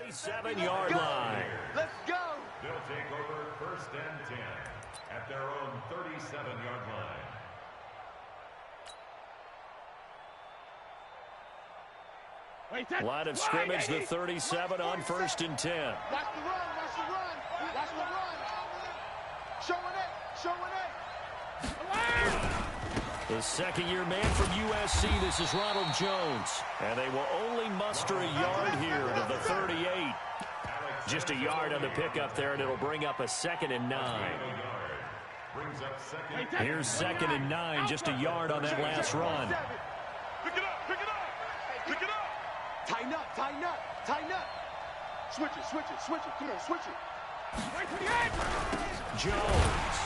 37-yard line. Let's go. They'll take over 1st and 10 at their own 37-yard line. Line of scrimmage, the 37 on 1st and 10. Watch the run, watch the run, watch the run. Showing it, showing it. The second-year man from USC, this is Ronald Jones. And they will only muster a yard here to the 38. Just a yard on the pickup there, and it'll bring up a 2nd and 9. Here's 2nd and 9, just a yard on that last run. Pick it up, pick it up, pick it up. Tighten up, tighten up, tighten up. Switch it, switch it, switch it. Come on, switch it. Jones.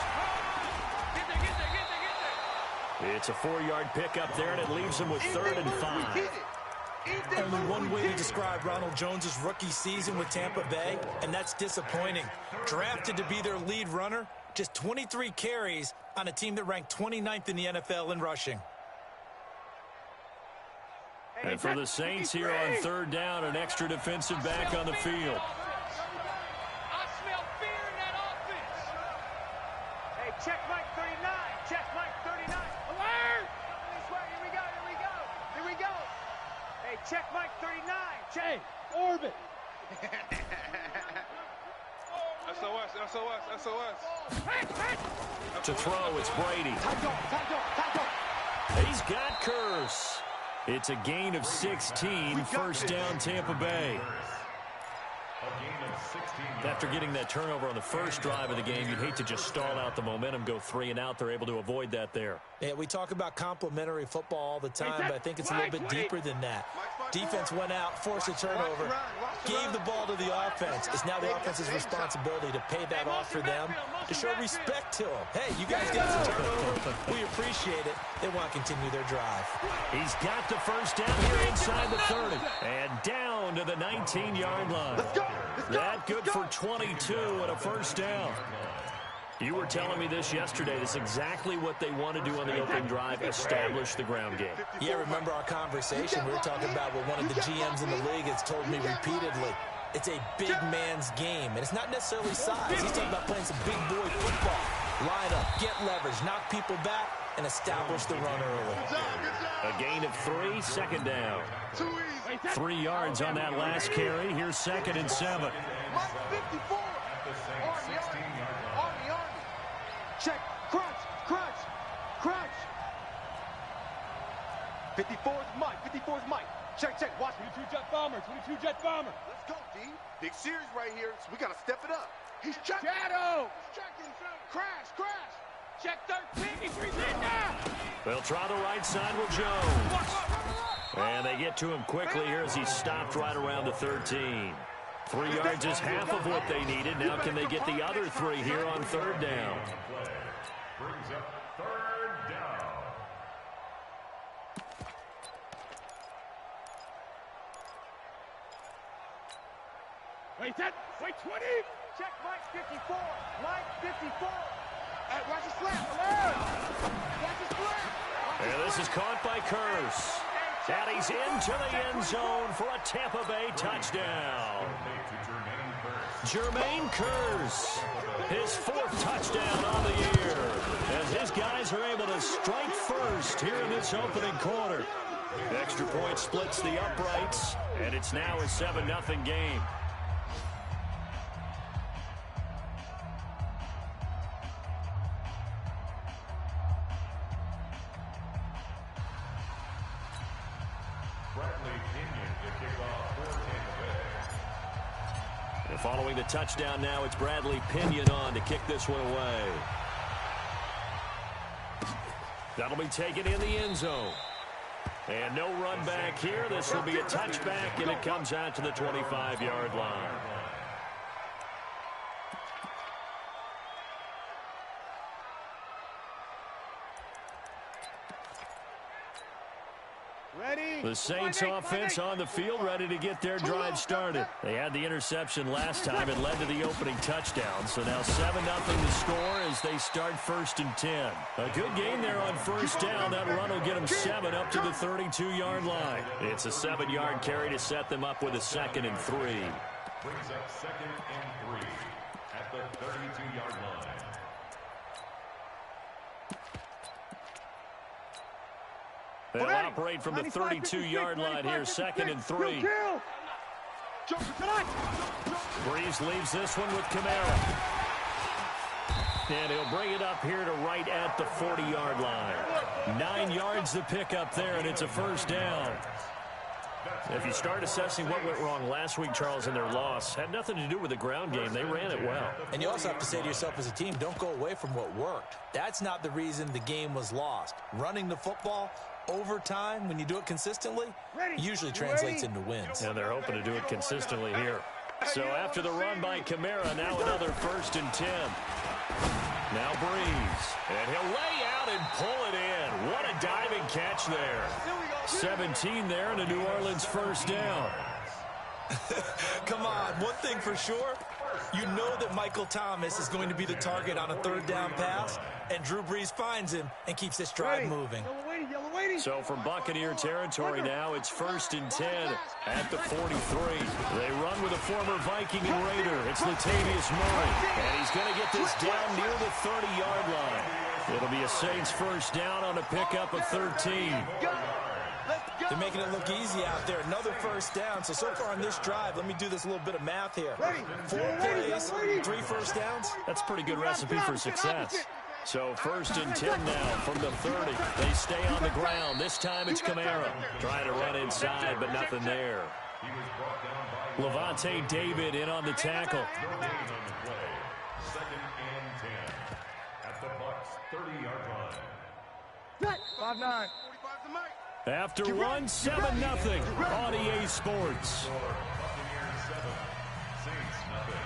It's a 4-yard pickup there, and it leaves him with 3rd and 5. Only one way to describe Ronald Jones' rookie season with Tampa Bay, and that's disappointing. Drafted to be their lead runner, just 23 carries on a team that ranked 29th in the NFL in rushing. And for the Saints here on 3rd down, an extra defensive back on the field. I smell fear in that offense. Hey, check Mike 39. Check Mike 39. Alert! This way. Here we go. Here we go. Here we go. Hey, check Mike 39. Check. Orbit. SOS, SOS, SOS. To throw, it's Brady. He's got Curse. It's a gain of 16, 1st down Tampa Bay. After getting that turnover on the first drive of the game, you'd hate to just stall out the momentum, go 3 and out. They're able to avoid that there. Yeah, we talk about complementary football all the time, but I think it's a little bit deeper than that. Defense went out, forced a turnover, gave the ball to the offense. It's now the offense's responsibility to pay that off for them, to show respect to them. Hey, you guys got some turnover. We appreciate it. They want to continue their drive. He's got the 1st down here inside the 30. And down to the 19-yard line. Let's go. That good for 22 and a 1st down. You were telling me this yesterday. This is exactly what they want to do on the opening drive, establish the ground game. Yeah, remember our conversation? We were talking about what one of the GMs in the league has told me repeatedly. It's a big man's game, and it's not necessarily size. He's talking about playing some big boy football. Line up, get leverage, knock people back, and establish the run early. A gain of 3, 2nd down. 3 yards on that last carry. Here's 2nd and 7. Mike 54. Army. Check. Crunch. 54 is Mike. Check. Watch. 22 jet bomber. Let's go, D. Big series right here, so we got to step it up. He's checking. Shadow. He's checking. Crash. Check 13. He's in now. They'll try the right side with Jones. And they get to him quickly here as he's stopped right around the 13. 3 yards is half of what they needed. Now can they get the other 3 here on 3rd down? Brings up 3rd down. Wait 20. Check Mike 54. Hey, watch the slap. And this is caught by Curse. And he's into the end zone for a Tampa Bay touchdown. Jermaine Curse, his 4th touchdown on the year, as his guys are able to strike first here in this opening quarter. Extra point splits the uprights, and it's now a 7-0 game. And following the touchdown now, it's Bradley Pinion on to kick this one away. That'll be taken in the end zone. And no run back here. This will be a touchback, and it comes out to the 25-yard line. The Saints offense on the field, ready to get their drive started. They had the interception last time. It led to the opening touchdown. So now 7-0 the score as they start 1st and 10. A good game there on 1st down. That run will get them 7 up to the 32-yard line. It's a 7-yard carry to set them up with a 2nd and 3. brings up 2nd and 3 at the 32-yard line. They'll operate from the 32-yard line here, 2nd and 3. Breeze leaves this one with Kamara. And he'll bring it up here to right at the 40-yard line. 9 yards to pick up there, and it's a first down. If you start assessing what went wrong last week, Charles, in their loss, had nothing to do with the ground game. They ran it well. And you also have to say to yourself as a team, don't go away from what worked. That's not the reason the game was lost. Running the football over time, when you do it consistently, usually translates into wins. And they're hoping to do it consistently here. So after the run by Kamara, now another 1st and 10. Now Breeze. And he'll lay out and pull it in. What a diving catch there. 17 there and a New Orleans first down. Come on, one thing for sure, you know that Michael Thomas is going to be the target on a 3rd down pass, and Drew Brees finds him and keeps this drive moving. So from Buccaneer territory now, it's 1st and 10 at the 43. They run with a former Viking and Raider. It's Latavius Murray, and he's going to get this down near the 30-yard line. It'll be a Saints first down on a pickup of 13. They're making it look easy out there. Another first down. So far on this drive, let me do this little bit of math here. 4 plays, 3 first downs. That's a pretty good recipe for success. So 1st and 10 now from the 30. They stay on the ground. This time it's Kamara. Trying to run inside, but nothing there. Levante David in on the tackle. 2nd and 10 at the Bucs 30-yard line. 5-9. After one, 7-0 on EA Sports. Buccaneers 7, Saints nothing.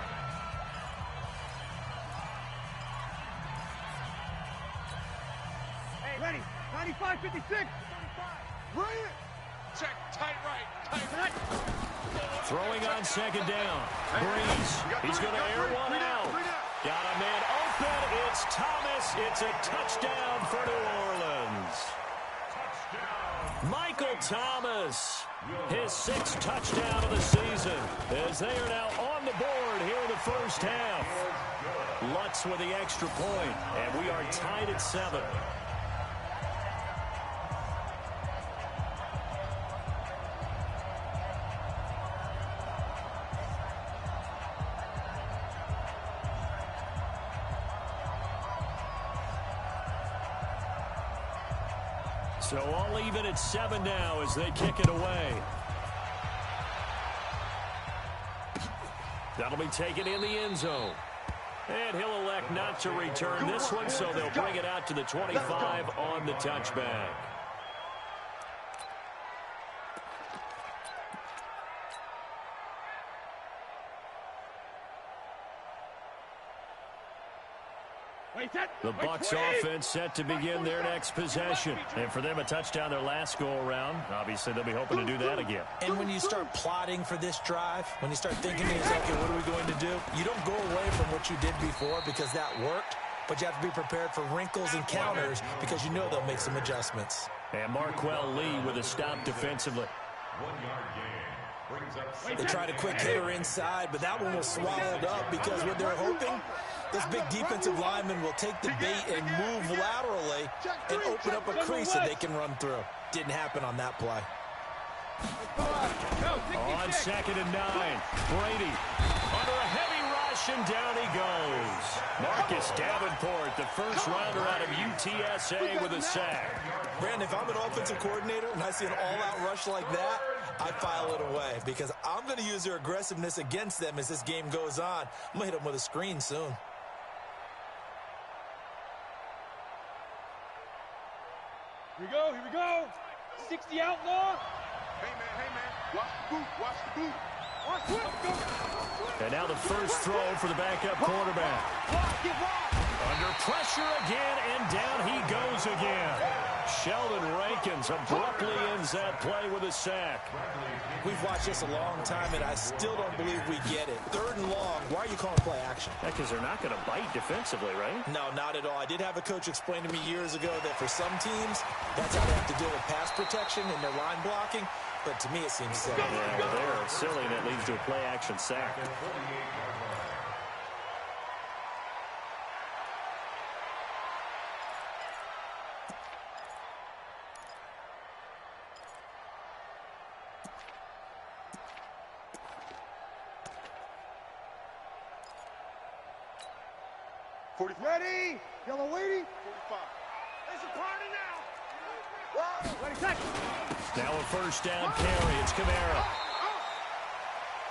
Hey, ready. 95, 56. Bring it. Check, tight right. Throwing on 2nd down. Breeze. He's going to air one out. Got a man open. It's Thomas. It's a touchdown for New Orleans. Michael Thomas, his 6th touchdown of the season, as they are now on the board here in the first half. Lutz with the extra point, and we are tied at 7. So all even at 7 now as they kick it away. That'll be taken in the end zone. And he'll elect not to return this one, so they'll bring it out to the 25 on the touchback. The Bucs offense set to begin their next possession. And for them, a touchdown their last go-around. Obviously, they'll be hoping to do that again. And when you start plotting for this drive, when you start thinking, okay, what are we going to do? You don't go away from what you did before because that worked, but you have to be prepared for wrinkles and counters because you know they'll make some adjustments. And Marquell Lee with a stop defensively. 1-yard gain brings up. They tried a quick hitter inside, but that one was swallowed up because what they're hoping, this big defensive lineman will take the bait and move laterally and open up a crease that they can run through. Didn't happen on that play. On 2nd and 9, Brady under a heavy rush, and down he goes. Marcus Davenport, the first rounder out of UTSA, with a sack. Brandon, if I'm an offensive coordinator and I see an all-out rush like that, I file it away because I'm going to use their aggressiveness against them as this game goes on. I'm going to hit them with a screen soon. Here we go. 60 outlaw. Hey, man. Watch the boot. Watch it. And now the first throw for the backup quarterback. Under pressure again, and down he goes again. Sheldon Rankins abruptly ends that play with a sack. We've watched this a long time, and I still don't believe we get it. 3rd and long, why are you calling play action? Because they're not going to bite defensively, right? No, not at all. I did have a coach explain to me years ago that for some teams, that's how they have to deal with pass protection and their line blocking. but to me it seems silly. Yeah, well, they're silly, and it leads to a play-action sack. Ready? Yellow waiting. 45. There's a party now. Whoa. Ready, set. Now a first down carry. It's Kamara.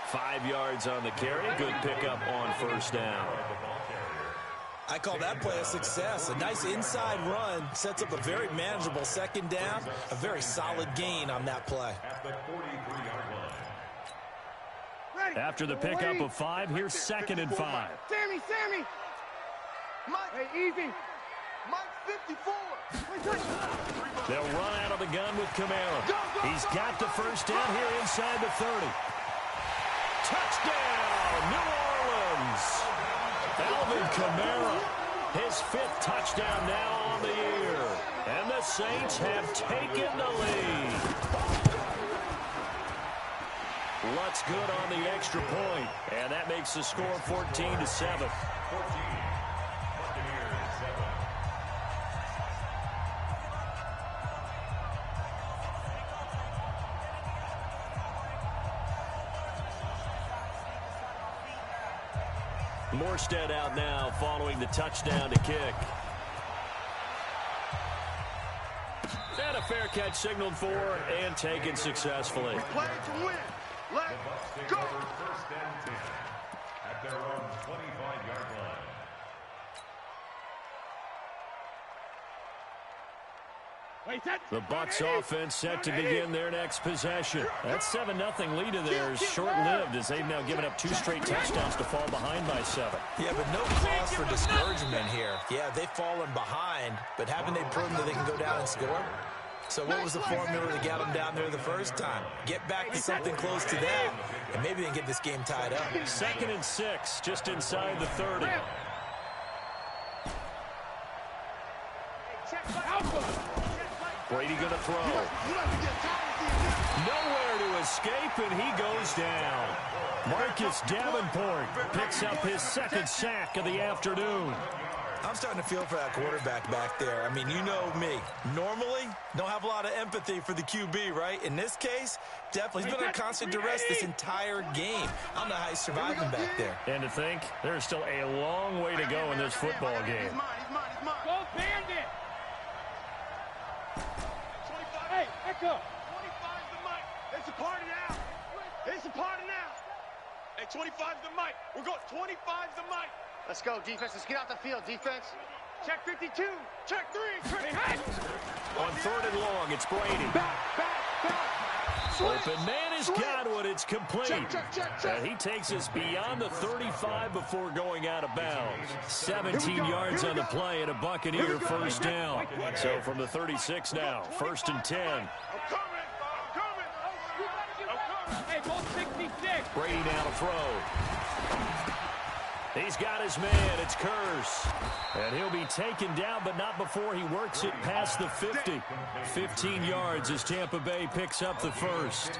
5 yards on the carry. Good pickup on first down. I call that play a success. A nice inside run sets up a very manageable second down. A very solid gain on that play. After the pickup of 5, here's 2nd and 5. Sammy. Mike. Hey, easy. Mike 54. They'll run out of the gun with Kamara. He's got the first down here inside the 30. Touchdown, New Orleans. Alvin Kamara, his 5th touchdown now on the year. And the Saints have taken the lead. Lutz good on the extra point. And that makes the score 14-7. Morstead out now following the touchdown to kick. And a fair catch signaled for and taken successfully. Play to win. Let's go. First and 10 at their own 25-yard line. The Bucs offense set to begin their next possession. That 7-0 lead of theirs short-lived as they've now given up 2 straight touchdowns to fall behind by 7. Yeah, but no cause for discouragement here. Yeah, they've fallen behind, but haven't they proven that they can go down and score? So what was the formula to get them down there the first time? Get back to something close to that, and maybe they can get this game tied up. 2nd and 6, just inside the 30. Brady going to throw. Nowhere to escape, and he goes down. Marcus Davenport picks up his 2nd sack of the afternoon. I'm starting to feel for that quarterback back there. I mean, you know me. Normally, don't have a lot of empathy for the QB, right? In this case, definitely. He's been under constant duress this entire game. I don't know how he's surviving back there. And to think, there's still a long way to go in this football game. Go Bandit. Hey, Echo. 25's the mic. It's a party now. It's a party now. Hey, 25's the mic. We're going 25's the mic. Let's go, defense. Let's get out the field, defense. Check 52. Check 3. Hey. On 3rd and long, it's Brady. Back. Open man has got one. It's complete. Check. And he takes us beyond the 35 before going out of bounds. 17 yards on the play and a Buccaneer first down. So from the 36 now, 1st and 10. I'm coming. Hey, ball 66. Brady now to throw. He's got his man. It's Curse. And he'll be taken down, but not before he works it past the 50. 15 yards as Tampa Bay picks up the first.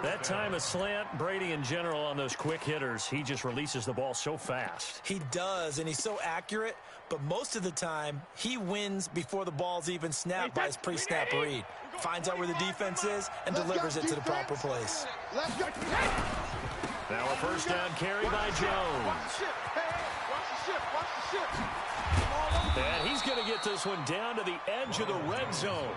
That time a slant. Brady in general on those quick hitters, he just releases the ball so fast. He does, and he's so accurate, but most of the time he wins before the ball's even snapped by his pre-snap read. Finds out where the defense is and delivers it to the proper place. Now a first down carry by Jones. And he's going to get this one down to the edge of the red zone.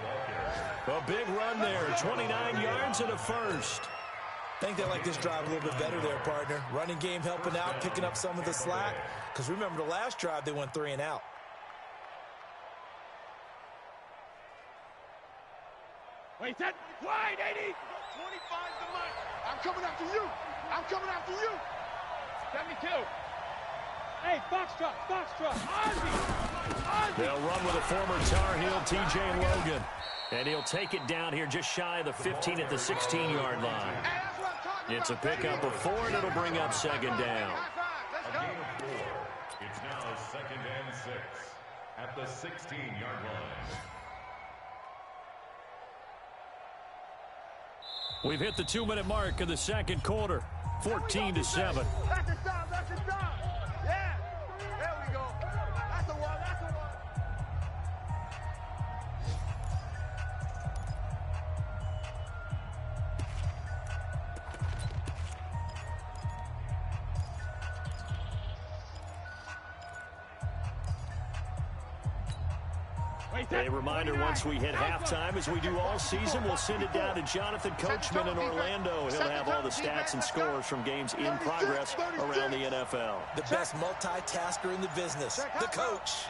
A big run there, 29 yards and a first. I think they like this drive a little bit better there, partner. Running game helping out, picking up some of the slack. Because remember the last drive, they went 3 and out. Wait, that wide, 80. 25's the mic. I'm coming after you. 72. Hey, Foxtrot. Ozzy. They'll run with a former Tar Heel, TJ Logan. And he'll take it down here just shy of the 15 at the 16-yard line. It's a pickup of 4, and it'll bring up 2nd down. A gain of 4. It's now 2nd and 6 at the 16-yard line. We've hit the 2-minute mark of the second quarter. 14-7. That's a stop. That's a stop. Yeah. There we go. That's a one. That's a one. A reminder, once we hit halftime, as we do all season, we'll send it down to Jonathan Coachman in Orlando. He'll have all the stats and scores from games in progress around the NFL. The best multitasker in the business, the coach.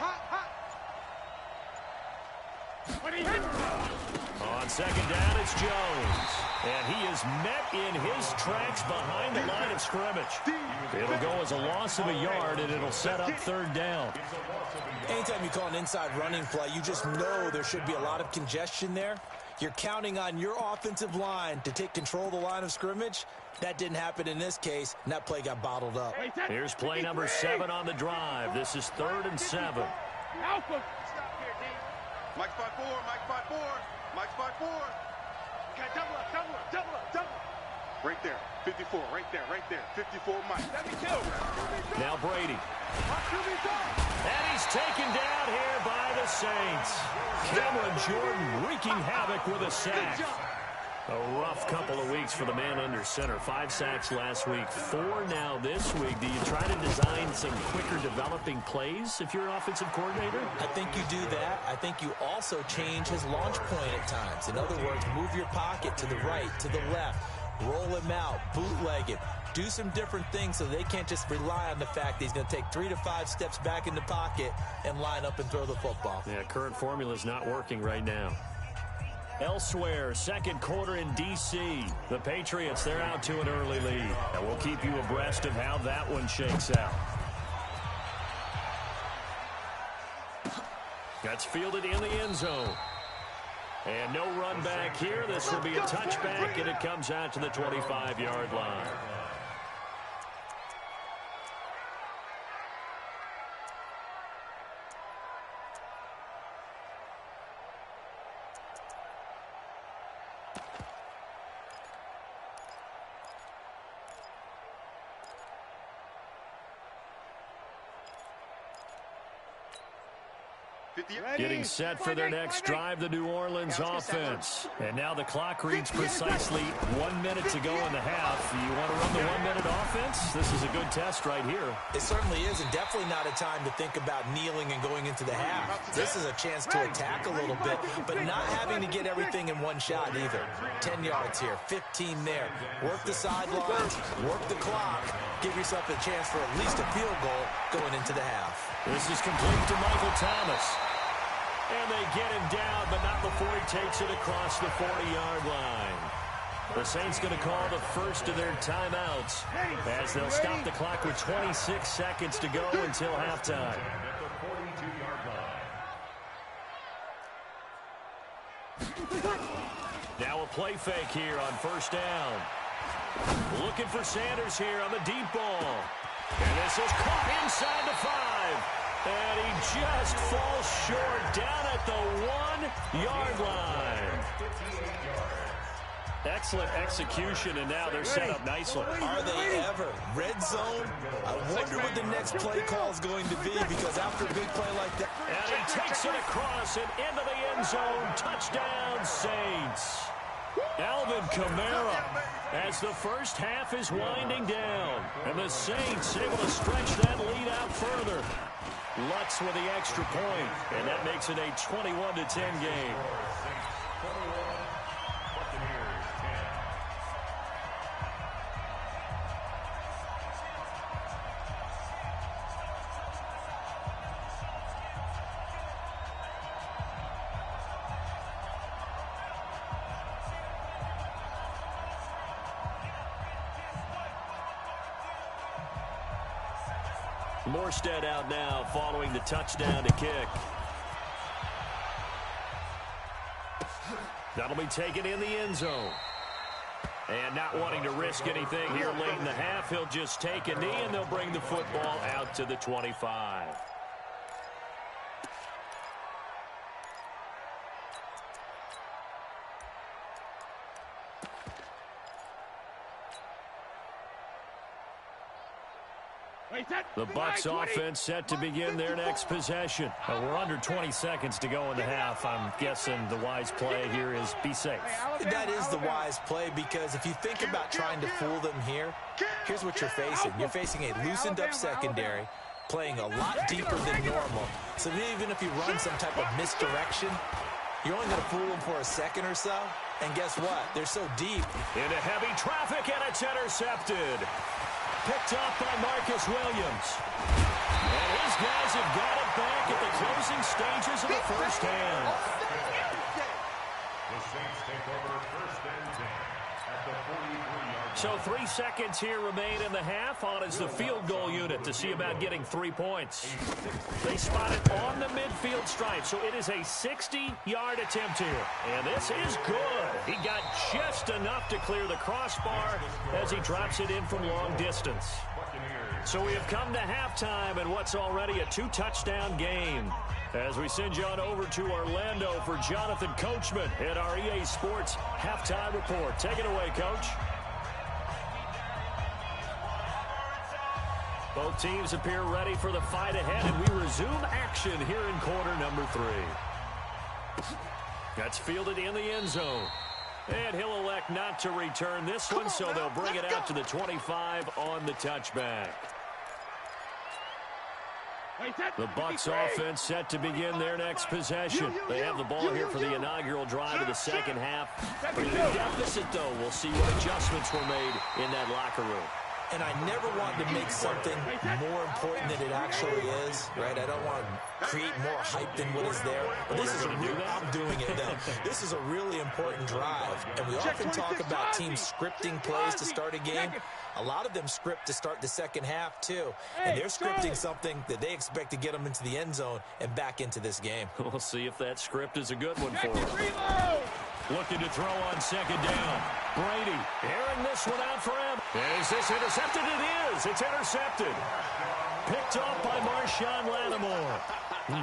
On second down, it's Jones. And he is met in his tracks behind the line of scrimmage. It'll go as a loss of a yard, and it'll set up third down. Anytime you call an inside running play, you just know there should be a lot of congestion there. You're counting on your offensive line to take control of the line of scrimmage. That didn't happen in this case, and that play got bottled up. Here's play number 7 on the drive. This is 3rd and 7. Alpha. Mike's 5-4, Mike's 5-4, Mike's 5-4. Okay, double up, double up, double up, double up. Right there, 54, right there, 54, Mike. 72. Now Brady. And And he's taken down here by the Saints. Cameron Jordan wreaking havoc with a sack. A rough couple of weeks for the man under center. 5 sacks last week, 4 now this week. Do you try to design some quicker developing plays if you're an offensive coordinator? I think you do that. I think you also change his launch point at times. In other words, move your pocket to the right, to the left, roll him out, bootleg him. Do some different things so they can't just rely on the fact that he's going to take 3 to 5 steps back in the pocket and line up and throw the football. Yeah, current formula is not working right now. Elsewhere, second quarter in D.C. The Patriots, they're out to an early lead. And we'll keep you abreast of how that one shakes out. That's fielded in the end zone. And no run back here. This will be a touchback, and it comes out to the 25-yard line. Getting set for their next drive, the New Orleans offense. And now the clock reads precisely 1 minute to go in the half. You want to run the 1-minute offense? This is a good test right here. It certainly is, and definitely not a time to think about kneeling and going into the half. This is a chance to attack a little bit, but not having to get everything in one shot either. 10 yards here, 15 there. Work the sidelines, work the clock. Give yourself a chance for at least a field goal going into the half. This is complete to Michael Thomas. And they get him down, but not before he takes it across the 40-yard line. The Saints going to call the first of their timeouts as they'll stop the clock with 26 seconds to go until halftime. At the 42-yard line. Now a play fake here on first down. Looking for Sanders here on the deep ball. And this is caught inside the 5. And he just falls short down at the 1-yard line. Excellent execution, and now they're set up nicely. Are they ever? Red zone? I wonder what the next play call is going to be, because after a big play like that... And he takes it across and into the end zone. Touchdown, Saints. Alvin Kamara, as the first half is winding down. And the Saints able to stretch that lead out further. Lutz with the extra point, and that makes it a 21-10 game. Morstead out now following the touchdown to kick. That'll be taken in the end zone. And not wanting to risk anything here late in the half, he'll just take a knee and they'll bring the football out to the 25. The Bucs offense set to begin their next possession. We're under 20 seconds to go in the half. I'm guessing the wise play here is be safe. That is the wise play, because if you think about trying to fool them here, here's what you're facing. You're facing a loosened up secondary, playing a lot deeper than normal. So even if you run some type of misdirection, you're only going to fool them for a second or so. And guess what? They're so deep. Into heavy traffic, and it's intercepted. Picked up by Marcus Williams. And his guys have got it back at the closing stages of the first half. The Saints take over first and 10 at the 43-yard line. So 3 seconds here remain in the half. On is the field goal unit to see about getting 3 points. They spot it on the midfield stripe, so it is a 60-yard attempt here. And this is good. He got just enough to clear the crossbar as he drops it in from long distance. So we have come to halftime in what's already a 2-touchdown game. As we send you on over to Orlando for Jonathan Coachman at our EA Sports Halftime Report. Take it away, Coach. Both teams appear ready for the fight ahead, and we resume action here in quarter number 3. That's fielded in the end zone. And he'll elect not to return this one, so they'll bring it out to the 25 on the touchback. The Bucs offense set to begin their next possession. They have the ball here for the inaugural drive of the second half. But in deficit, though, we'll see what adjustments were made in that locker room. And I never want to make something more important than it actually is, right? I don't want to create more hype than what is there. But this is a real, I'm doing it now. This is a really important drive. And we often talk about teams scripting plays to start a game. A lot of them script to start the second half, too. And they're scripting something that they expect to get them into the end zone and back into this game. We'll see if that script is a good one for them. Looking to throw on second down. Brady airing this one out for him. Is this intercepted? It is. It's intercepted. Picked off by Marshawn Lattimore.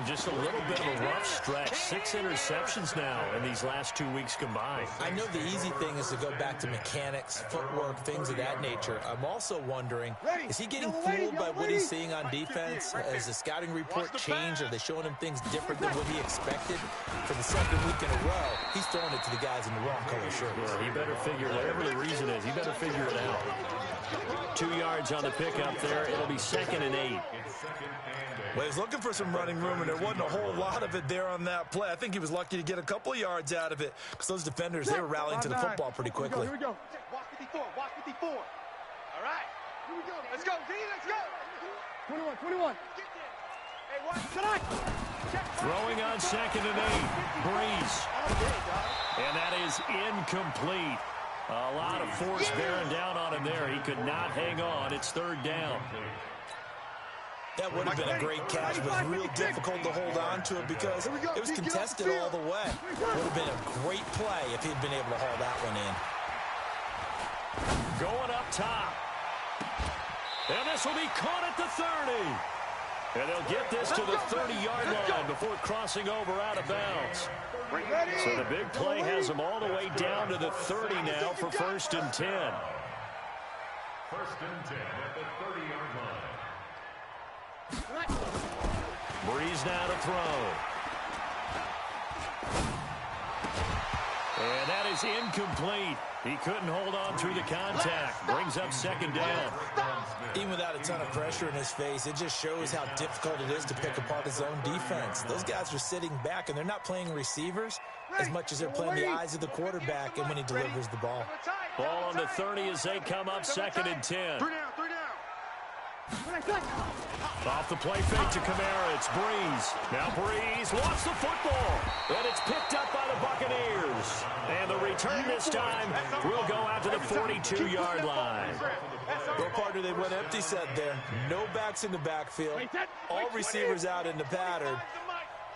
Just a little bit of a rough stretch. 6 interceptions now in these last 2 weeks combined. I know the easy thing is to go back to mechanics, footwork, things of that nature. I'm also wondering, is he getting fooled by what he's seeing on defense? Has the scouting report changed? Are they showing him things different than what he expected? For the second week in a row, he's throwing it to the guys in the wrong color shirts. Yeah, he better figure, whatever the reason is, he better figure it out. 2 yards on the pickup there. It'll be 2nd and 8. Well, he's looking for some running room, and there wasn't a whole lot of it there on that play. I think he was lucky to get a couple of yards out of it, because those defenders, they were rallying to the football pretty quickly. Here we go. Watch 54. Watch 54. All right. Here we go. Let's go, D. Let's go. 21. Hey, watch tonight. Throwing on 2nd and 8. Breeze. And that is incomplete. A lot of force bearing down on him there. He could not hang on. It's 3rd down. That would have been a great catch, but it was real difficult to hold on to it because it was contested all the way. Would have been a great play if he'd been able to haul that one in. Going up top. And this will be caught at the 30. And they'll get this to the 30-yard line before crossing over out of bounds. So the big play has them all the way down to the 30 now for 1st and 10. 1st and 10 at the 30-yard line. Breeze now to throw. And that is incomplete. He couldn't hold on through the contact. Brings up 2nd down. Even without a ton of pressure in his face, it just shows how difficult it is to pick apart his own defense. Those guys are sitting back, and they're not playing receivers as much as they're playing the eyes of the quarterback and when he delivers the ball. Ball on the 30 as they come up 2nd and 10. 3 down. Off the play fake to Kamara, it's Breeze. Now Breeze wants the football, and it's picked up by the Buccaneers. And the return this time will go out to the 42-yard line. Well, partner, they went empty set there. No backs in the backfield. All receivers out in the pattern.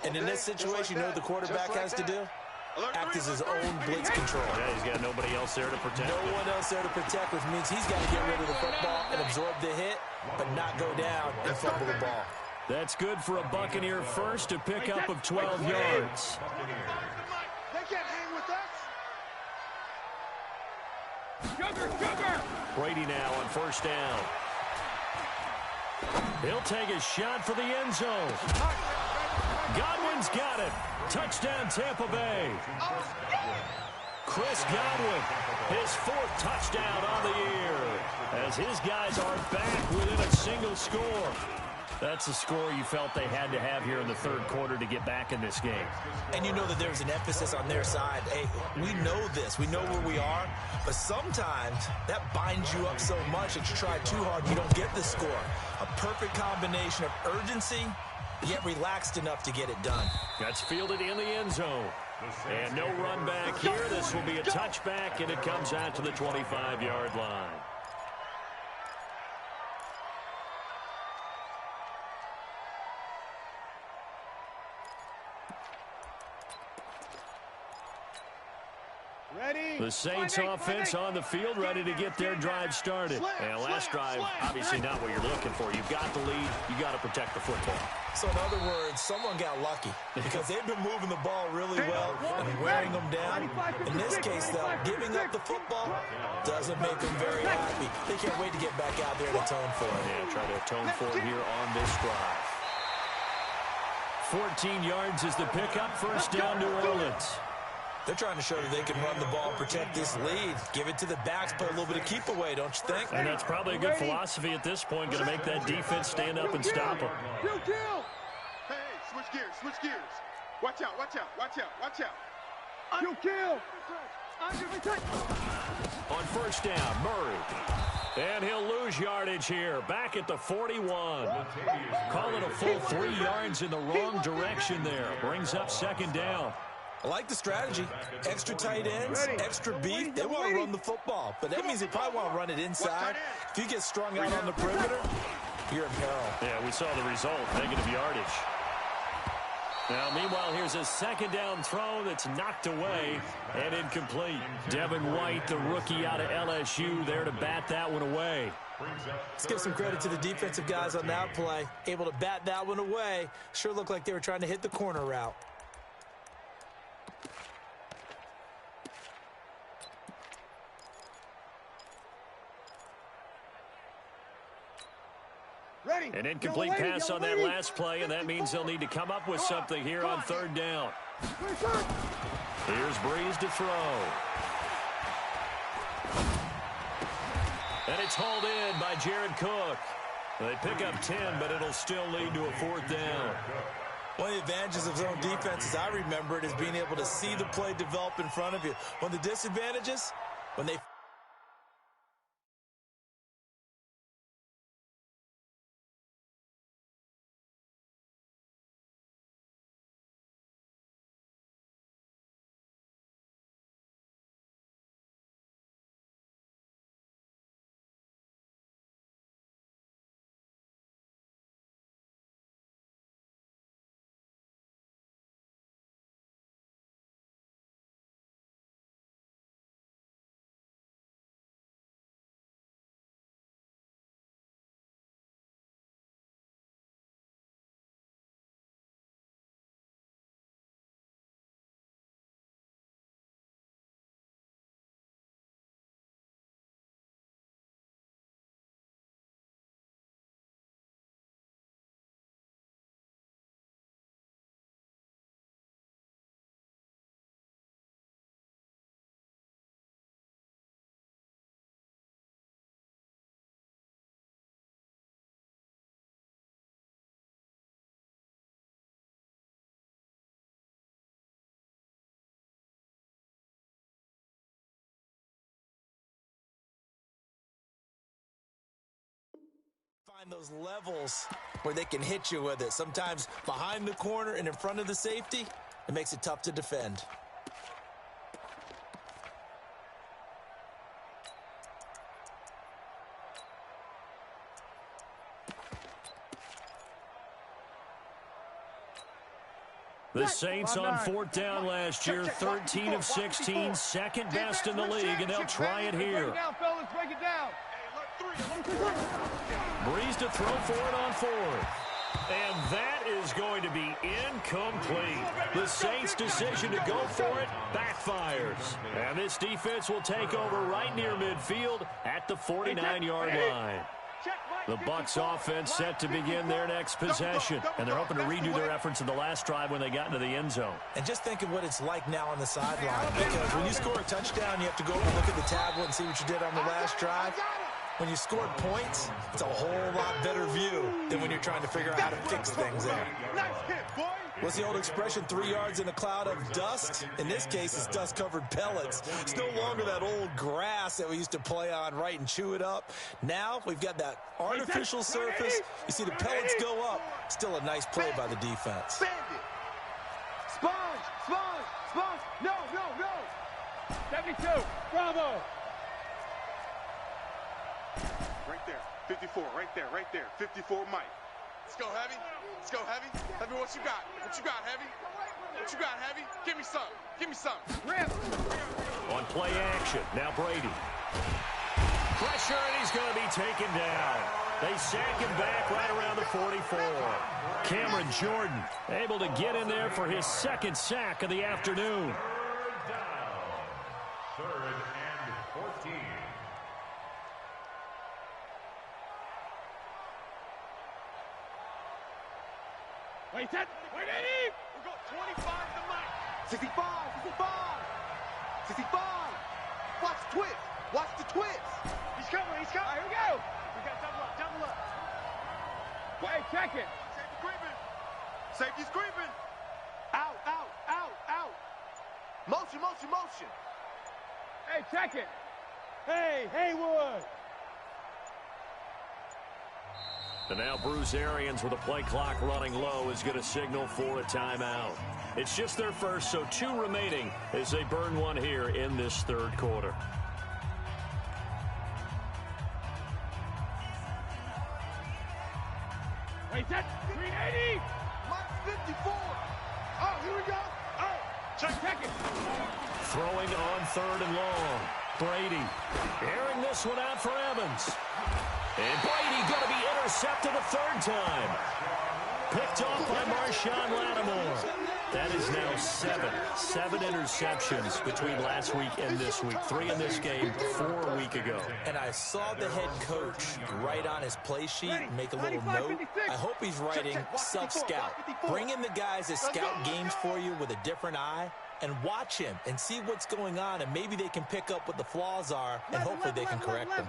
And in this situation, you know what the quarterback has to do? Act as his own blitz control. Yeah, he's got nobody else there to protect him. No one else there to protect, which means he's got to get rid of the football and absorb the hit, but not go down and fumble the ball. That's good for a Buccaneer first, a pickup of 12 yards. They can't hang with us. Brady now on 1st down. He'll take a shot for the end zone. Godwin's got it. Touchdown, Tampa Bay. Chris Godwin, his 4th touchdown on the year, as his guys are back within a single score. That's a score you felt they had to have here in the 3rd quarter to get back in this game. And you know that there's an emphasis on their side. Hey, we know this. We know where we are. But sometimes that binds you up so much that you try too hard and you don't get the score. A perfect combination of urgency, yet relaxed enough to get it done. That's fielded in the end zone. And no run back here. This will be a touchback, and it comes out to the 25-yard line. The Saints offense on the field, ready to get their drive started. And last drive, obviously not what you're looking for. You've got the lead. You got to protect the football. So in other words, someone got lucky because they've been moving the ball really well and wearing them down. In this case, though, giving up the football doesn't make them very happy. They can't wait to get back out there and atone for it. Yeah, try to atone for it here on this drive. 14 yards is the pickup. First down, New Orleans. They're trying to show that they can run the ball, protect this lead, give it to the backs, play a little bit of keep away, don't you think? And that's probably a good philosophy at this point, going to make that defense stand up and stop them. Hey, switch gears. Watch out. On first down, Murray. And he'll lose yardage here, back at the 41. Call it a full 3 yards in the wrong direction there. Brings up second down. I like the strategy. Extra tight ends, extra beef. They want to run the football, but that means they probably want to run it inside. If you get strung out on the perimeter, you're in peril. Yeah, we saw the result, negative yardage. Now, meanwhile, here's a second down throw that's knocked away and incomplete. Devin White, the rookie out of LSU, there to bat that one away. Let's give some credit to the defensive guys on that play. Able to bat that one away. Sure looked like they were trying to hit the corner route. An incomplete pass on that last play, and that means they'll need to come up with something here on third down. Here's Breeze to throw. And it's hauled in by Jared Cook. They pick up 10, but it'll still lead to a 4th down. One of the advantages of zone defense, as I remember it, is being able to see the play develop in front of you. One of the disadvantages, when they find those levels where they can hit you with it. Sometimes behind the corner and in front of the safety, it makes it tough to defend. The Saints on 4th down last year, 13 of 16, second best in the league, and they'll try it here. Breeze to throw for it on 4th. And that is going to be incomplete. The Saints' decision to go for it backfires. And this defense will take over right near midfield at the 49-yard line. The Bucs offense set to begin their next possession, and they're hoping to redo their efforts in the last drive when they got into the end zone. And just think of what it's like now on the sideline, because when you score a touchdown, you have to go and look at the tablet and see what you did on the last drive. When you scored points, it's a whole lot better view than when you're trying to figure out how to fix things there. What's the old expression, 3 yards in a cloud of dust? In this case, it's dust-covered pellets. It's no longer that old grass that we used to play on, right, and chew it up. Now we've got that artificial surface. You see the pellets go up. Still a nice play by the defense. Sponge! Sponge! Sponge! No, no, no! 72! Bravo! Right there. 54. Right there. Right there. 54, Mike. Let's go, Heavy. Let's go, Heavy. Heavy, what you got? What you got, Heavy? What you got, Heavy? Give me some. Give me some. On play action, now Brady. Pressure, and he's going to be taken down. They sack him back right around the 44. Cameron Jordan able to get in there for his second sack of the afternoon. Third and 14. Wait, set. Wait, Eddie! We go 25 to Mike. 65, 65. 65. Watch the twist. Watch the twist. He's coming, he's coming. Here we go. We got double up, double up. Wait, check it. Safety creeping. Safety's creeping. Out, out, out, out. Motion, motion, motion. Hey, check it. Hey, Haywood. And now Bruce Arians, with the play clock running low, is going to signal for a timeout. It's just their first, so 2 remaining as they burn one here in this third quarter. Wait, set. 380. Mike 54. Oh, here we go. Oh, check it. Throwing on 3rd and long. Brady airing this one out for Evans. And Brady going to be intercepted a 3rd time. Picked off by Marshawn Lattimore. That is now 7 interceptions between last week and this week. 3 in this game, 4 a week ago. And I saw the head coach write on his play sheet, make a little note. I hope he's writing self-scout. Bring in the guys that scout games for you with a different eye and watch him and see what's going on, and maybe they can pick up what the flaws are, and hopefully they can correct them.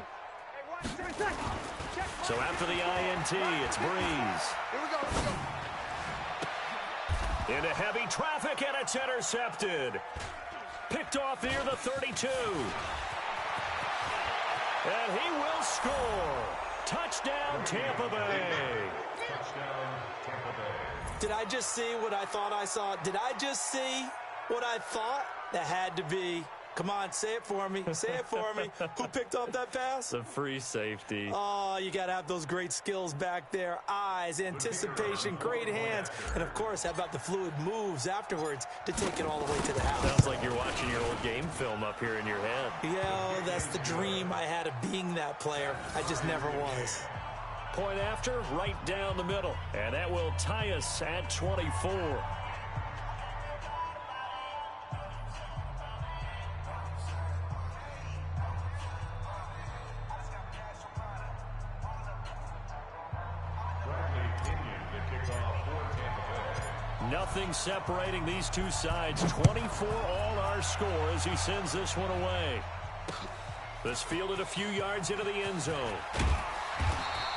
So after the INT, it's Breeze. Here we go. Into heavy traffic, and it's intercepted. Picked off near the 32. And he will score. Touchdown, Tampa Bay. Touchdown, Tampa Bay. Did I just see what I thought I saw? Did I just see what I thought? That had to be. Come on, say it for me. Say it for me. Who picked up that pass? The free safety. Oh, you got to have those great skills back there. Eyes, anticipation, great hands. And, of course, how about the fluid moves afterwards to take it all the way to the house? Sounds like you're watching your old game film up here in your head. Yeah, that's the dream I had of being that player. I just never was. Point after, right down the middle. And that will tie us at 24. Nothing separating these two sides. 24 all our score as he sends this one away. This fielded a few yards into the end zone.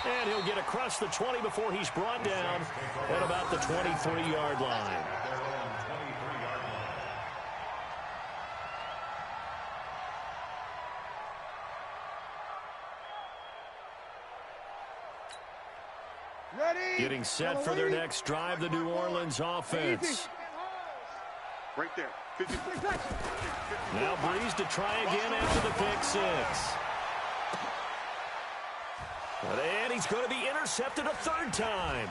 And he'll get across the 20 before he's brought down at about the 23-yard line. Getting set for their next drive, the New Orleans offense. Right there. 50. Now Breeze to try again after the pick 6. And he's going to be intercepted a 3rd time.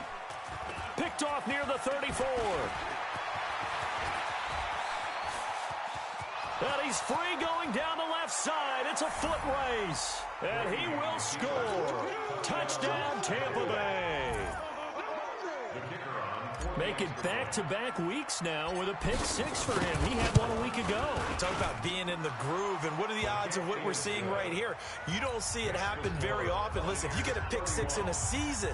Picked off near the 34. And he's free going down the left side. It's a foot race. And he will score. Touchdown, Tampa Bay. Make it back-to-back weeks now with a pick six for him. He had one a week ago. Talk about being in the groove, and what are the odds of what we're seeing right here? You don't see it happen very often. Listen, if you get a pick six in a season,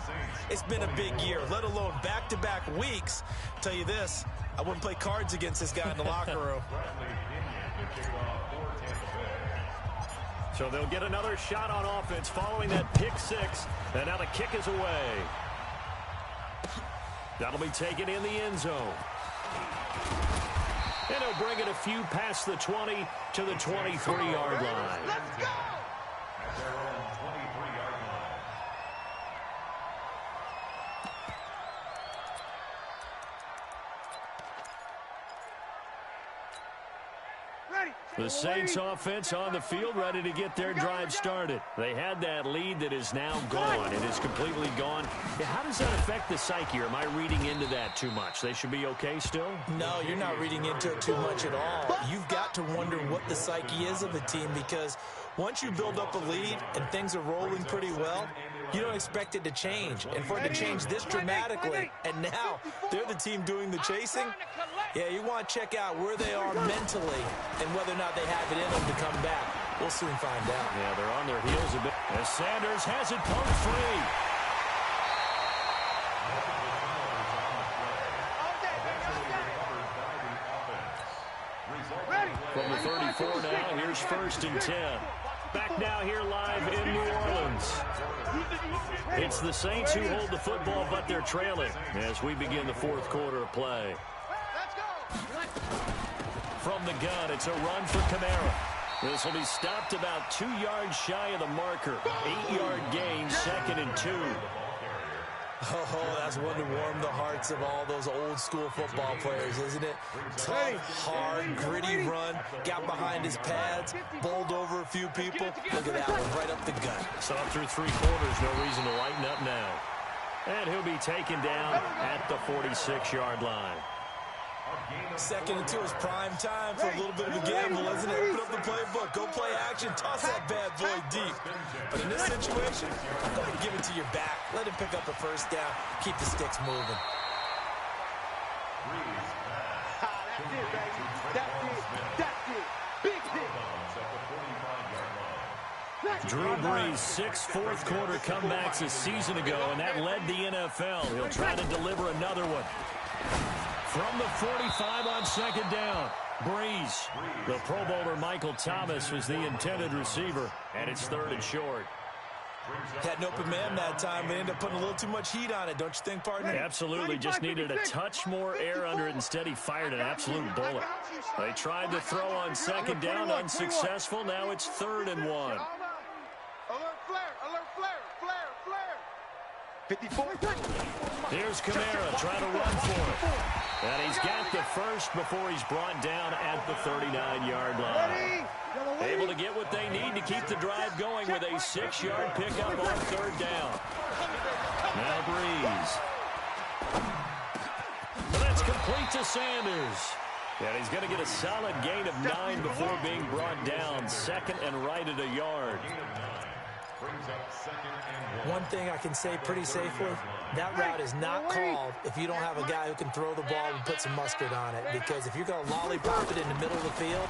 it's been a big year, let alone back-to-back weeks. I'll tell you this, I wouldn't play cards against this guy in the locker room. So they'll get another shot on offense following that pick six, and now the kick is away. That'll be taken in the end zone. And he'll bring it a few past the 20 to the 23-yard line. Let's go! At their own 23-yard line. Ready. The Saints offense on the field, ready to get their drive started. They had that lead that is now gone. It is completely gone. Yeah, how does that affect the psyche? Or am I reading into that too much? They should be okay still? No, you're not reading into it too much at all. You've got to wonder what the psyche is of a team, because once you build up a lead and things are rolling pretty well, you don't expect it to change. And for it to change this dramatically, and now they're the team doing the chasing, yeah, you want to check out where they are mentally and whether or not they have it in them to come back. We'll soon find out. Yeah, they're on their heels a bit. As Sanders has it pumped free. From the 34 now, here's 1st and 10. Back now here live in New Orleans. It's the Saints who hold the football, but they're trailing as we begin the 4th quarter of play. From the gun, it's a run for Kamara. This will be stopped about 2 yards shy of the marker. 8-yard gain, 2nd and 2. Oh, that's one to warm the hearts of all those old-school football players, isn't it? Tough, hard, gritty run, got behind his pads, bowled over a few people. Look at that one, right up the gut. So through 3 quarters, no reason to lighten up now. And he'll be taken down at the 46-yard line. 2nd and 2 is prime time for a little bit of a gamble, isn't it? Open up the playbook, go play action, toss that bad boy deep. But in this situation, go ahead and give it to your back. Let him pick up a 1st down, keep the sticks moving. That's it, baby. That's it. That's it. Big hit. Drew Brees, 6 fourth-quarter comebacks a season ago, and that led the NFL. He'll try to deliver another one. From the 45 on 2nd down, Brees. The Pro Bowler Michael Thomas was the intended receiver, and it's 3rd and short. Had an open man that time, but ended up putting a little too much heat on it, don't you think, partner? Absolutely, just needed a touch more air under it. Instead, he fired an absolute bullet. They tried to throw on 2nd down, unsuccessful. Now it's 3rd and 1. Alert flare, alert flare, flare, flare. 54. Here's Kamara trying to run for it. And he's got the first before he's brought down at the 39-yard line. Able to get what they need to keep the drive going with a 6-yard pickup on 3rd down. Now Brees. And that's complete to Sanders. And he's going to get a solid gain of 9 before being brought down. 2nd and right at a yard. One thing I can say pretty safely, that route is not called if you don't have a guy who can throw the ball and put some mustard on it. Because if you're going to lollipop it in the middle of the field,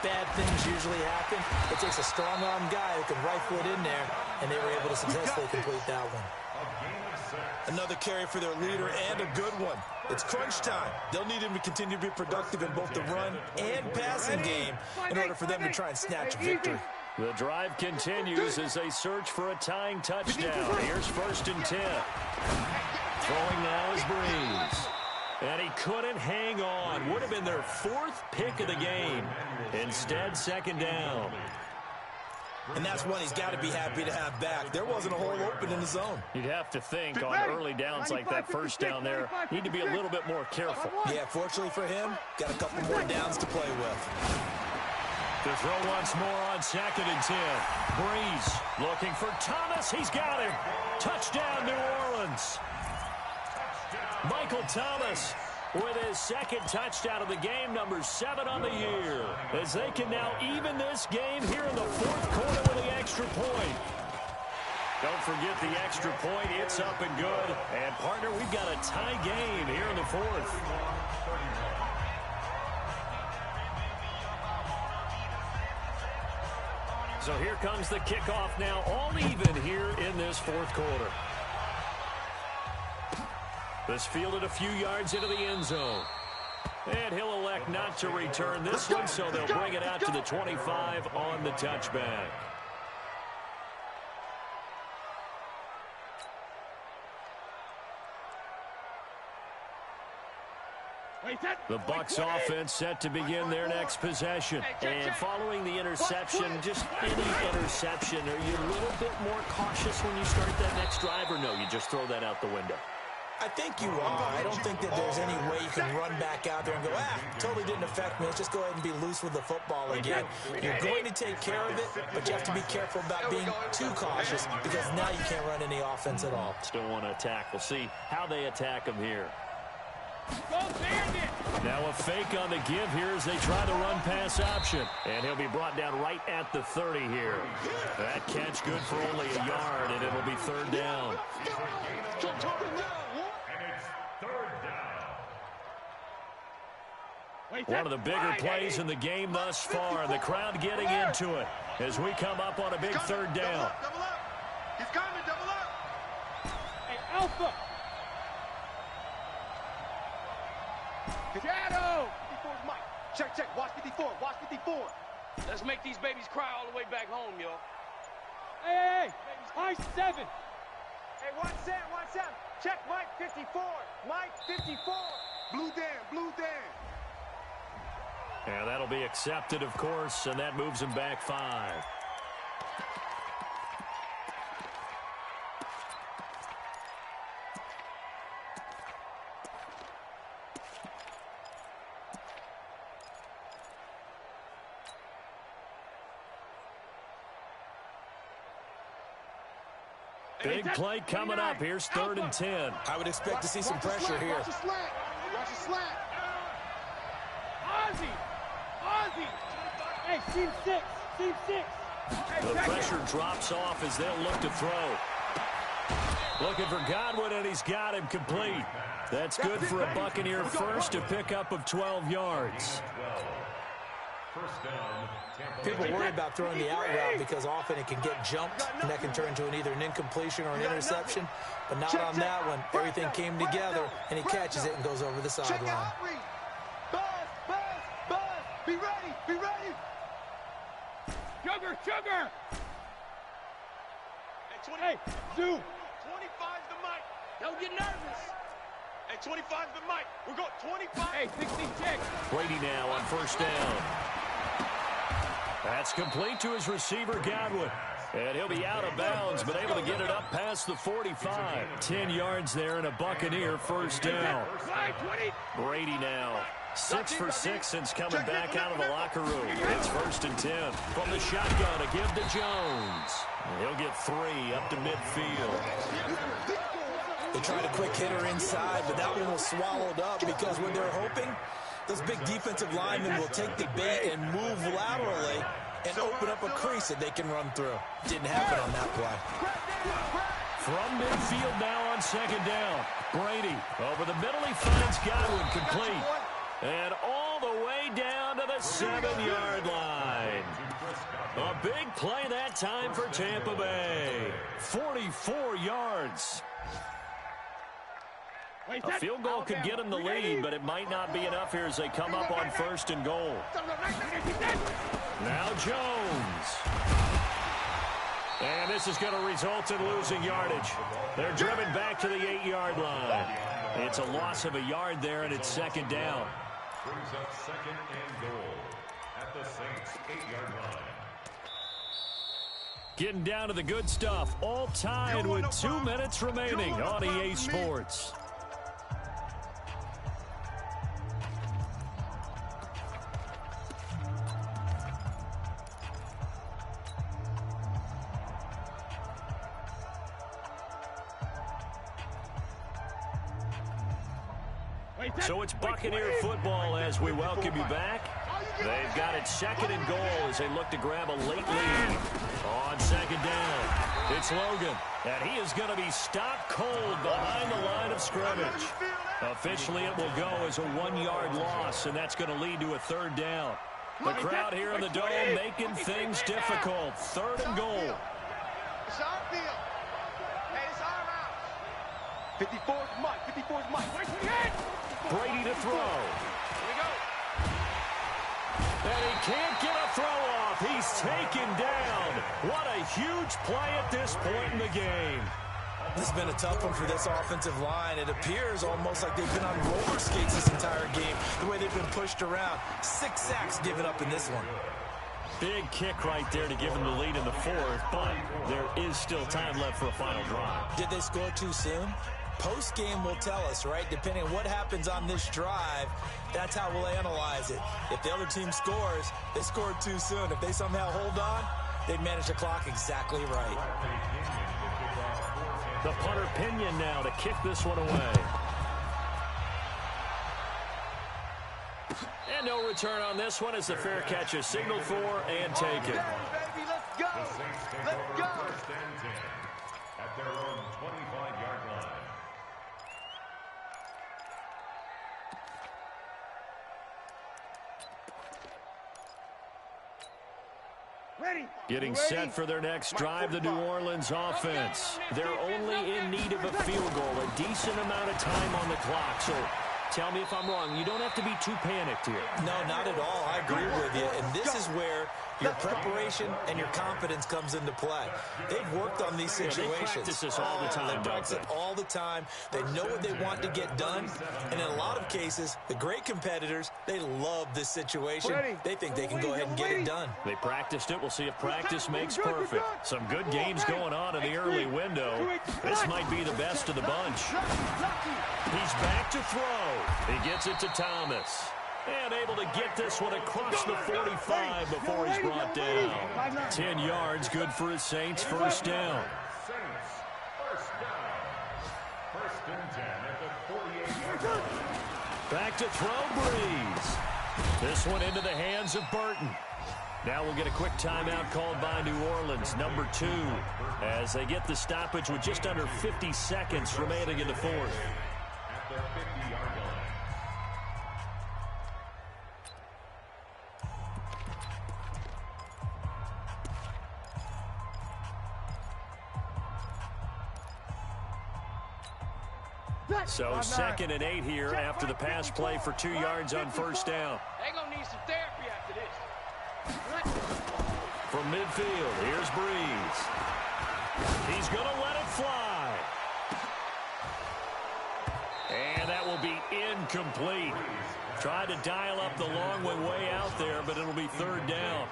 bad things usually happen. It takes a strong-arm guy who can rifle it in there, and they were able to successfully complete that one. Another carry for their leader, and a good one. It's crunch time. They'll need him to continue to be productive in both the run and passing game in order for them to try and snatch a victory. The drive continues as they search for a tying touchdown. Here's 1st and 10. Throwing now is Brees. And he couldn't hang on. Would have been their 4th pick of the game. Instead, 2nd down. And that's one he's got to be happy to have back. There wasn't a hole open in the zone. You'd have to think on early downs like that 1st down there, need to be a little bit more careful. Yeah, fortunately for him, got a couple more downs to play with. To throw once more on 2nd and 10. Brees looking for Thomas. He's got him. Touchdown, New Orleans. Michael Thomas with his 2nd touchdown of the game, number 7 on the year. As they can now even this game here in the 4th quarter with the extra point. Don't forget the extra point. It's up and good. And, partner, we've got a tie game here in the fourth. So here comes the kickoff now, all even here in this fourth quarter. This fielded a few yards into the end zone. And he'll elect not to return this one, so they'll bring it out to the 25 on the touchback. The Bucs offense set to begin their next possession. And following the interception, just any interception, are you a little bit more cautious when you start that next drive, or no, you just throw that out the window? I think you are. I don't think that there's any way you can run back out there and go, totally didn't affect me. Let's just go ahead and be loose with the football again. You're going to take care of it, but you have to be careful about being too cautious because now you can't run any offense at all. Still want to attack. We'll see how they attack him here. Now a fake on the give here as they try the run-pass option. And he'll be brought down right at the 30 here. That catch good for only a yard, and it'll be third down. One of the bigger plays in the game thus far. The crowd getting into it as we come up on a big third down. Double up. He's coming, double up. Hey, Alpha. Shadow. 54's Mike. Check. Watch 54. Watch 54. Let's make these babies cry all the way back home, yo. Hey. High 7. Hey, watch Sam. Check Mike 54. Mike 54. Blue Dan. And that'll be accepted, of course, and that moves him back 5. Big play coming up. Here's 3rd and 10. I would expect to see some pressure here. Watch the slant. Ozzy. Hey, team 6. The pressure drops off as they'll look to throw. Looking for Godwin, and he's got him complete. That's good for a Buccaneer first, a pickup of 12 yards. People worry about throwing the out route because often it can get jumped, and that can turn into either an incompletion or an interception. But not on that one. Everything came together, and he catches it and goes over the sideline. Be ready. Sugar. Hey, Zoo. 25's the mic. Don't get nervous. Hey, 25's the mic. We're going 25. Hey, 16 check. Brady now on first down. That's complete to his receiver, Godwin. And he'll be out of bounds, but able to get it up past the 45. 10 yards there and a Buccaneer first down. Brady now. 6 for 6 since coming back out of the locker room. It's 1st and 10. From the shotgun, a give to Jones. And he'll get 3 up to midfield. They tried a quick hitter inside, but that one was swallowed up because when they're hoping, those big defensive linemen will take the bait and move laterally and open up a crease that they can run through. Didn't happen on that play. From midfield now on 2nd down. Brady over the middle. He finds Godwin complete. And all the way down to the 7-yard line. A big play that time for Tampa Bay. 44 yards. A field goal could get him the lead, but it might not be enough here as they come up on 1st and goal. Now Jones. And this is going to result in losing yardage. They're driven back to the 8-yard line. It's a loss of a yard there, and it's 2nd down. Brings up 2nd and goal at the Saints' 8-yard line. Getting down to the good stuff. All tied with 2 minutes remaining on EA Sports. So it's Buccaneer football as we welcome you back. They've got it second and goal as they look to grab a late lead. On second down, it's Logan, and he is going to be stopped cold behind the line of scrimmage. Officially, it will go as a 1-yard loss, and that's going to lead to a third down. The crowd here in the Dome making things difficult. Third and goal. It's our field. Hey, it's our house. 54's Mike. 54's Mike. Brady to throw. Here we go. And he can't get a throw off. He's taken down. What a huge play at this point in the game. This has been a tough one for this offensive line. It appears almost like they've been on roller skates this entire game, the way they've been pushed around. 6 sacks given up in this one. Big kick right there to give them the lead in the fourth, but there is still time left for a final drive. Did they score too soon? Post-game will tell us, right? Depending on what happens on this drive, that's how we'll analyze it. If the other team scores, they scored too soon. If they somehow hold on, they manage the clock exactly right. The punter Pinion now to kick this one away. And no return on this one as the fair catch is signaled for and taken. Baby, let's go. Let's go. First and 10 at their own 25-yard line. Ready. Getting set for their next drive, the New Orleans offense. They're only in need of a field goal, a decent amount of time on the clock. So tell me if I'm wrong. You don't have to be too panicked here. No, not at all. I agree with you. And this is where your preparation and your confidence comes into play. They've worked on these situations. They practice this all the time. They practice it all the time. They know what they want to get done. And in a lot of cases, the great competitors, they love this situation. They think they can go ahead and get it done. They practiced it. We'll see if practice makes perfect. Some good games going on in the early window. This might be the best of the bunch. He's back to throw. He gets it to Thomas. And able to get this one across the 45 before he's brought down. 10 yards, good for his Saints. First down. Saints, first down. First and 10 at the 48-yard line. Back to throw, Breeze. This one into the hands of Burton. Now we'll get a quick timeout called by New Orleans, number 2, as they get the stoppage with just under 50 seconds remaining in the fourth. At the 50-yard line. So 2nd and 8 here after the pass play for 2 yards on first down. They're going to need some therapy after this. From midfield, here's Breeze. He's going to let it fly. And that will be incomplete. Tried to dial up the long one way out there, but it'll be third down.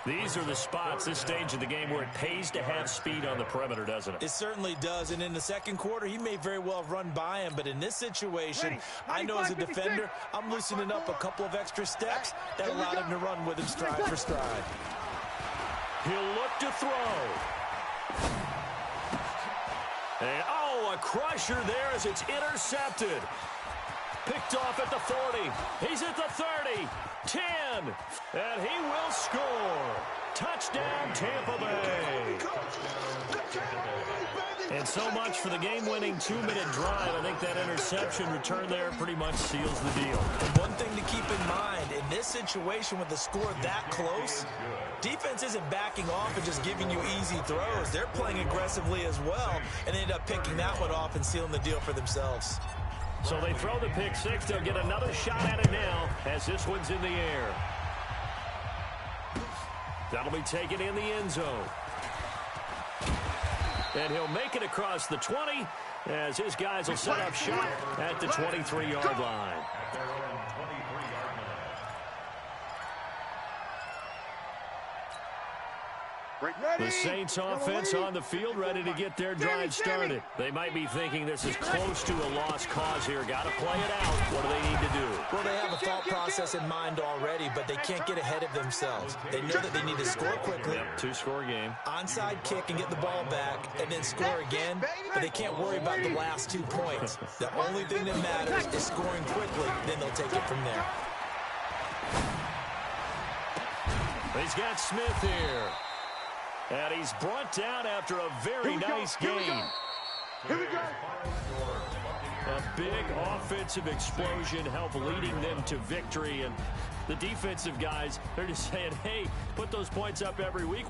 These are the spots, this stage of the game, where it pays to have speed on the perimeter, doesn't it? It certainly does, and in the second quarter, he may very well run by him, but in this situation, I know as a defender, I'm loosening up a couple of extra steps that allowed him to run with him stride for stride. He'll look to throw. And, oh, a crusher there as it's intercepted. Picked off at the 40. He's at the 30. 10. And he will score. Touchdown, Tampa Bay. And so much for the game-winning 2-minute drive. I think that interception return there pretty much seals the deal. And one thing to keep in mind, in this situation with the score that close, defense isn't backing off and just giving you easy throws. They're playing aggressively as well, and they end up picking that one off and sealing the deal for themselves. So they throw the pick six. They'll get another shot at it now as this one's in the air. That'll be taken in the end zone. And he'll make it across the 20 as his guys will set up shop at the 23-yard line. At their own 23-yard line. The Saints offense on the field ready to get their drive started. They might be thinking this is close to a lost cause here. Got to play it out. What do they need to do? Well, they have a thought process in mind already, but they can't get ahead of themselves. They know that they need to score quickly. Yep, 2-score game. Onside kick and get the ball back and then score again, but they can't worry about the last 2 points. The only thing that matters is scoring quickly, then they'll take it from there. He's got Smith here. And he's brought down after a very nice gain. Here we go. A big offensive explosion helped leading them to victory. And the defensive guys, they're just saying, hey, put those points up every week.